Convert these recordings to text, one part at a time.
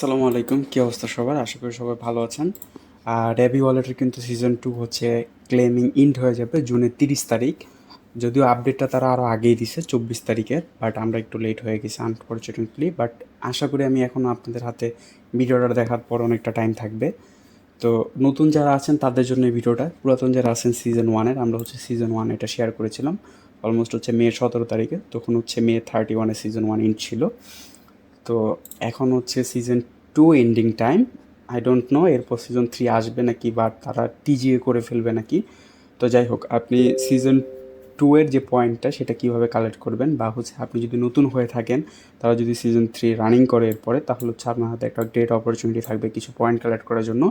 আসসালামু আলাইকুম, কী অবস্থা সবার? আশা করি সবাই ভালো আছেন। আর র্যাবি ওয়ালেটের কিন্তু সিজন 2 হচ্ছে ক্লেমিং ইন্ড হয়ে যাবে জুনের 30 তারিখ। যদিও আপডেটটা তারা আরও আগেই দিছে 24 তারিখের, বাট আমরা একটু লেট হয়ে গেছি আনফর্চুনেটলি। বাট আশা করি আমি এখনও আপনাদের হাতে ভিডিওটা দেখার পর অনেকটা টাইম থাকবে। তো নতুন যারা আছেন তাদের জন্য এই ভিডিওটা, পুরাতন যারা আছেন সিজন 1-এর, আমরা হচ্ছে সিজন 1 এটা শেয়ার করেছিলাম অলমোস্ট হচ্ছে মে 17 তারিখে, তখন হচ্ছে মে 31-এ সিজন 1 ইন্ড ছিল। তো এখন হচ্ছে season 2 ending time. I don't know এরপর সিজন 3 আসবে নাকি বা তারা টিজিএ করে ফেলবে নাকি। তো যাই হোক, আপনি সিজন 2 এর যে পয়েন্টটা সেটা কীভাবে কালেক্ট করবেন, বা হচ্ছে আপনি যদি নতুন হয়ে থাকেন, তারা যদি সিজন 3 রানিং করে এরপরে, তাহলে হচ্ছে আপনার হাতে একটা গ্রেট অপরচুনিটি থাকবে কিছু পয়েন্ট কালেক্ট করার জন্য।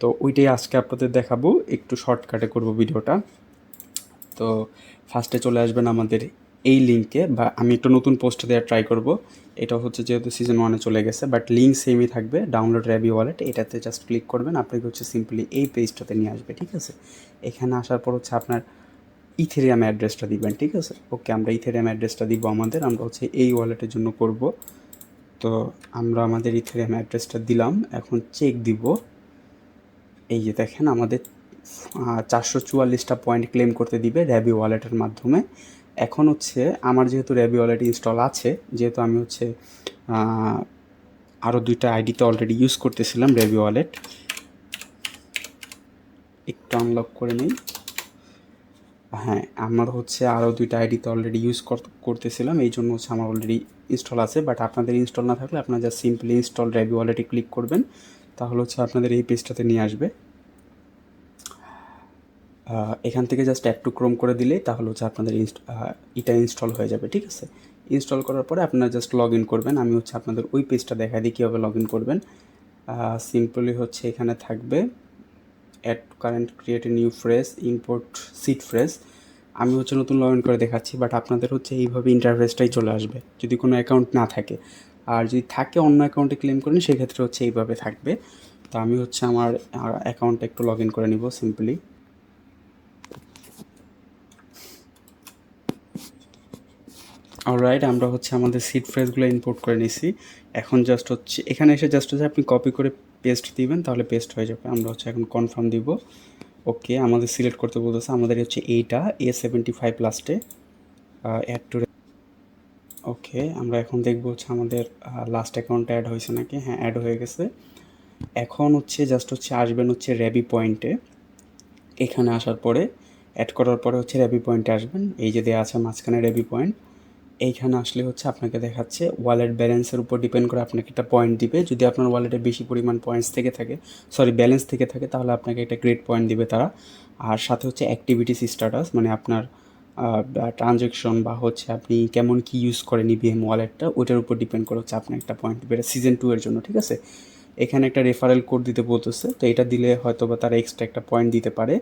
তো ওইটাই আজকে আপনাদের দেখাবো, একটু শর্টকাটে করবো ভিডিওটা। তো ফার্স্টে চলে আসবেন আমাদের এই লিঙ্কে, বা আমি একটু নতুন পোস্ট দেওয়ার ট্রাই করব। এটা হচ্ছে যেহেতু সিজন 1-এ চলে গেছে, বাট লিঙ্ক সেমই থাকবে, ডাউনলোড র্যাবি ওয়ালেট, এটাতে জাস্ট ক্লিক করবেন, আপনাকে হচ্ছে সিম্পলি এই পেজটাতে নিয়ে আসবে, ঠিক আছে। এখানে আসার পর হচ্ছে আপনার ইথেরিয়াম অ্যাড্রেসটা দিবেন, ঠিক আছে। ওকে, আমরা ইথেরিয়াম অ্যাড্রেসটা দিব আমরা হচ্ছে এই ওয়ালেটের জন্য করব। তো আমরা আমাদের ইথেরিয়াম অ্যাড্রেসটা দিলাম, এখন চেক দিব। এই যে দেখেন আমাদের 444টা পয়েন্ট ক্লেম করতে দিবে র্যাবি ওয়ালেটের মাধ্যমে। এখন হচ্ছে আমার যেহেতু র্যাবি ওয়ালেট ইনস্টল আছে, যেহেতু আমি হচ্ছে আরও 2টা আইডিতে অলরেডি ইউজ করতেছিলাম র্যাবি ওয়ালেট, একটু আনলক করে নিই। হ্যাঁ, আমার হচ্ছে আরও 2টা আইডিতে অলরেডি ইউজ করতেছিলাম, এই জন্য হচ্ছে আমার অলরেডি ইনস্টল আছে। বাট আপনাদের ইনস্টল না থাকলে আপনারা জাস্ট সিম্পলি ইনস্টল র্যাবি ওয়ালেটে ক্লিক করবেন, তাহলে হচ্ছে আপনাদের এই পেজটাতে নিয়ে আসবে। এখান থেকে জাস্ট অ্যাড টু ক্রোম করে দিলেই তাহলে হচ্ছে আপনাদের এটা ইনস্টল হয়ে যাবে, ঠিক আছে। ইনস্টল করার পরে আপনারা জাস্ট লগ ইন করবেন। আমি হচ্ছে আপনাদের ওই পেজটা দেখা দিই কীভাবে লগ ইন করবেন। সিম্পলি হচ্ছে এখানে থাকবে add current, create a new phrase, import seed phrase. আমি হচ্ছে নতুন লগ ইন করে দেখাচ্ছি, বাট আপনাদের হচ্ছে এইভাবে ইন্টারফেসটাই চলে আসবে যদি কোনো অ্যাকাউন্ট না থাকে। আর যদি থাকে অন্য অ্যাকাউন্টে ক্লেম করেন সেক্ষেত্রে হচ্ছে এইভাবে থাকবে। তো আমি হচ্ছে আমার অ্যাকাউন্টটা একটু লগ ইন করে নিব সিম্পলি। অলরাইট, আমরা হচ্ছে আমাদের সিড ফ্রেজগুলো ইম্পোর্ট করে নিছি। এখন জাস্ট হচ্ছে এখানে এসে জাস্ট হচ্ছে আপনি কপি করে পেস্ট দিবেন, তাহলে পেস্ট হয়ে যাবে। আমরা হচ্ছে এখন কনফার্ম দিব। ওকে, আমাদের সিলেক্ট করতে বলতেছে, আমাদের হচ্ছে এইটা A75 লাস্টে অ্যাড টু। ওকে, আমরা এখন দেখবো হচ্ছে আমাদের লাস্ট অ্যাকাউন্টে অ্যাড হয়েছে নাকি। হ্যাঁ, অ্যাড হয়ে গেছে। এখন হচ্ছে জাস্ট হচ্ছে আসবেন হচ্ছে র্যাবি পয়েন্টে। এখানে আসার পরে অ্যাড করার পরে হচ্ছে র্যাবি পয়েন্টে আসবেন, এই যে দেওয়া আছে মাঝখানে র্যাবি পয়েন্ট। এইখানে আসলে হচ্ছে আপনাকে দেখাচ্ছে ওয়ালেট ব্যালেন্সের উপর ডিপেন্ড করে আপনাকে একটা পয়েন্ট দিবে। যদি আপনার ওয়ালেটে বেশি পরিমাণ পয়েন্টস থেকে থাকে, ব্যালেন্স থেকে থাকে, তাহলে আপনাকে একটা গ্রেড পয়েন্ট দিবে তারা। আর সাথে হচ্ছে অ্যাক্টিভিটিস স্ট্যাটাস, মানে আপনার ট্রানজ্যাকশন বা হচ্ছে আপনি কেমন কি ইউজ করেন ইভিএম ওয়ালেটটা, ওইটার উপর ডিপেন্ড করে হচ্ছে আপনার একটা পয়েন্ট দিবে। এটা সিজন 2 এর জন্য, ঠিক আছে। এখানে একটা রেফারেল কোড দিতে বলতেছে, তো এটা দিলে হয়তো বা তারা এক্সট্রা একটা পয়েন্ট দিতে পারে,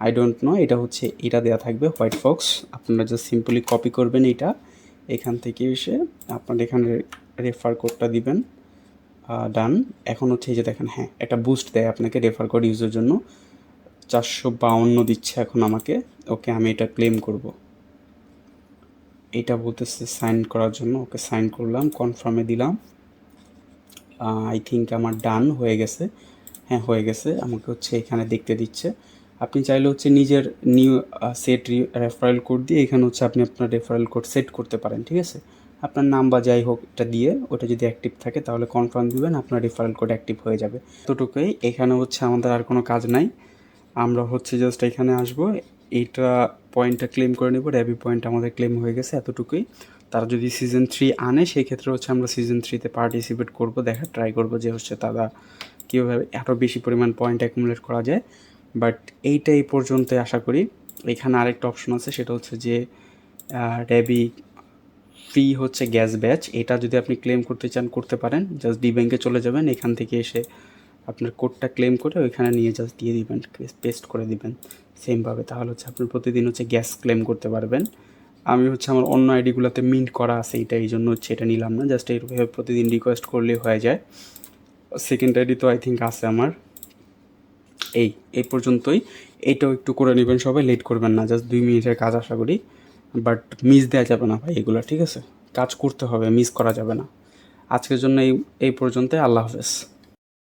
আই ডোন্ট নো। এটা হচ্ছে এটা দেওয়া থাকবে হোয়াইট ফক্স, আপনারা জাস্ট সিম্পলি কপি করবেন এটা, এখান থেকে এসে আপনার এখানে রেফার কোডটা দিবেন। ডান। এখন হচ্ছে এই যে দেখেন, হ্যাঁ, একটা বুস্ট দেয় আপনাকে রেফার কোড ইউজের জন্য, 452 দিচ্ছে এখন আমাকে। ওকে, আমি এটা ক্লেম করব। এটা বলতেছে সাইন করার জন্য, ওকে সাইন করলাম, কনফার্মে দিলাম। আই থিঙ্ক আমার ডান হয়ে গেছে। হ্যাঁ, হয়ে গেছে। আমাকে হচ্ছে এখানে দেখতে দিচ্ছে। আপনি চাইলে হচ্ছে নিজের নিউ সেট রেফারেল কোড দিয়ে এখানে হচ্ছে আপনি আপনার রেফারেল কোড সেট করতে পারেন, ঠিক আছে। আপনার নাম বা যাই হোক এটা দিয়ে, ওটা যদি অ্যাক্টিভ থাকে তাহলে কনফার্ম দিবেন, আপনার রেফারেল কোড অ্যাক্টিভ হয়ে যাবে। এতটুকুই, এখানে হচ্ছে আমাদের আর কোনো কাজ নাই। আমরা হচ্ছে জাস্ট এখানে আসবো, এইটা পয়েন্টটা ক্লেম করে নেব। র্যাবি পয়েন্ট আমাদের ক্লেম হয়ে গেছে, এতটুকুই। তারা যদি সিজন 3 আনে সেই ক্ষেত্রে হচ্ছে আমরা সিজন 3-তে পার্টিসিপেট করবো, দেখার ট্রাই করবো যে হচ্ছে তারা কীভাবে এত বেশি পরিমাণ পয়েন্ট অ্যাকুমুলেট করা যায়। বাট এইটা এই পর্যন্ত আশা করি। এখানে আরেকটা অপশন আছে, সেটা হচ্ছে যে র্যাবি ফ্রি হচ্ছে গ্যাস ব্যাচ, এটা যদি আপনি ক্লেম করতে চান করতে পারেন। জাস্ট ডি ব্যাঙ্কে চলে যাবেন, এখান থেকে এসে আপনার কোডটা ক্লেম করে ওইখানে নিয়ে জাস্ট দিয়ে দিবেন, পেস্ট করে দিবেন সেমভাবে, তাহলে হচ্ছে আপনি প্রতিদিন হচ্ছে গ্যাস ক্লেম করতে পারবেন। আমি হচ্ছে আমার অন্য আইডিগুলোতে মিন্ট করা আছে এটা, এই জন্য হচ্ছে এটা নিলাম না, জাস্ট এইভাবে প্রতিদিন রিকোয়েস্ট করলেই হয়ে যায়। সেকেন্ড আইডি তো আই থিঙ্ক আছে আমার। এই পর্যন্তই। এইটাও একটু করে নেবেন সবাই, লেট করবেন না, জাস্ট 2 মিনিটের কাজ আশা করি। বাট মিস দেওয়া যাবে না ভাই এগুলো, ঠিক আছে। কাজ করতে হবে, মিস করা যাবে না। আজকের জন্য এই পর্যন্তই। আল্লাহ হাফেজ।